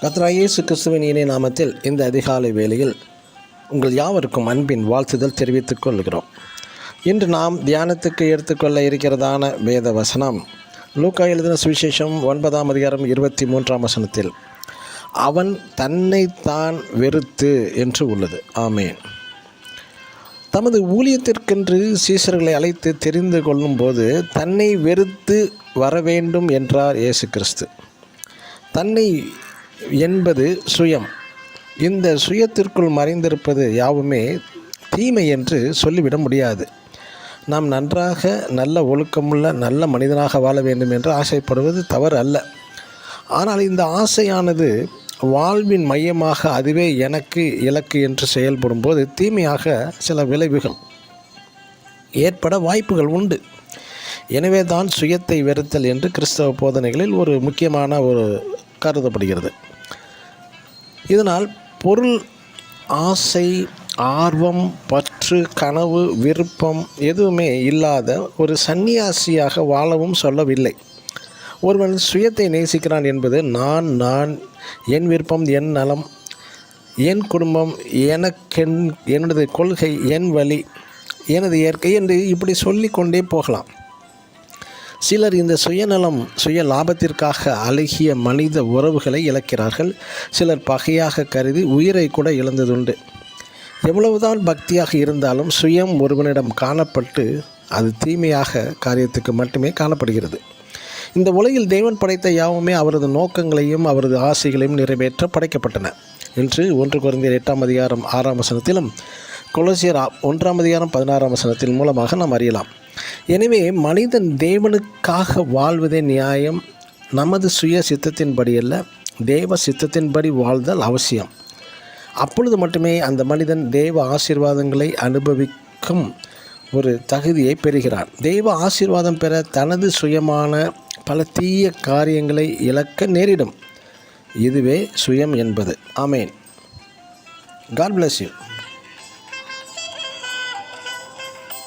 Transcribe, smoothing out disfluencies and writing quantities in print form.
கர்த்தராகிய இயேசு கிறிஸ்துவின் இனிய நாமத்தில் இந்த அதிகாலை வேளையில் உங்கள் யாவருக்கும் அன்பின் வாழ்த்துதல் தெரிவித்துக் கொள்கிறோம். இன்று நாம் தியானத்துக்கு எடுத்துக்கொள்ள இருக்கிறதான வேத வசனம் லூக்கா எழுதின சுவிசேஷம் 9ஆம் அதிகாரம் 23ஆம் வசனத்தில் அவன் தன்னைத்தான் வெறுத்து என்று உள்ளது. ஆமேன். தமது ஊழியத்திற்கென்று சீசர்களை அழைத்து தெரிந்து கொள்ளும்போது தன்னை வெறுத்து வர வேண்டும் என்றார் இயேசு கிறிஸ்து. தன்னை என்பது சுயம். இந்த சுயத்திற்குள் மறைந்திருப்பது யாவுமே தீமை என்று சொல்லிவிட முடியாது. நாம் நன்றாக நல்ல ஒழுக்கமுள்ள நல்ல மனிதனாக வாழ வேண்டும் என்று ஆசைப்படுவது தவறு அல்ல. ஆனால் இந்த ஆசையானது வாழ்வின் மையமாக அதுவே எனக்கு இலக்கு என்று செயல்படும் போது தீமையாக சில விளைவுகள் ஏற்பட வாய்ப்புகள் உண்டு. எனவே தான் சுயத்தை வெறுத்தல் என்று கிறிஸ்தவ போதனைகளில் ஒரு முக்கியமான ஒரு கருதப்படுகிறது. இதனால் பொருள், ஆசை, ஆர்வம், பற்று, கனவு, விருப்பம் எதுவுமே இல்லாத ஒரு சந்நியாசியாக வாழவும் சொல்லவில்லை. ஒருவன் சுயத்தை நேசிக்கிறான் என்பது நான், என் விருப்பம், என் நலம், என் குடும்பம், எனது கொள்கை, என் வழி, எனது இயற்கை என்று இப்படி சொல்லிக்கொண்டே போகலாம். சிலர் இந்த சுயநலம், சுய லாபத்திற்காக அழகிய மனித உறவுகளை இழக்கிறார்கள். சிலர் பகையாக கருதி உயிரை கூட இழந்ததுண்டு. எவ்வளவுதான் பக்தியாக இருந்தாலும் சுயம் ஒருவனிடம் காணப்பட்டு அது தீமையாக காரியத்துக்கு மட்டுமே காணப்படுகிறது. இந்த உலகில் தேவன் படைத்த யாவுமே அவரது நோக்கங்களையும் அவரது ஆசைகளையும் நிறைவேற்ற படைக்கப்பட்டன என்று 1 கொரிந்தியர் 8ஆம் அதிகாரம் 6ஆம் வசனத்திலும் கொலோசியர் 1ஆம் அதிகாரம் 16ஆம் வசனத்தின் மூலமாக நாம் அறியலாம். எனவே மனிதன் தேவனுக்காக வாழ்வதே நியாயம். நமது சுய சித்தத்தின்படி அல்ல, தேவ சித்தத்தின்படி வாழ்தல் அவசியம். அப்பொழுது மட்டுமே அந்த மனிதன் தேவ ஆசீர்வாதங்களை அனுபவிக்கும் ஒரு தகுதியை பெறுகிறான். தேவ ஆசீர்வாதம் பெற தனது சுயமான பல தீய காரியங்களை இழக்க நேரிடும். இதுவே சுயம் என்பது. ஆமேன். God bless you.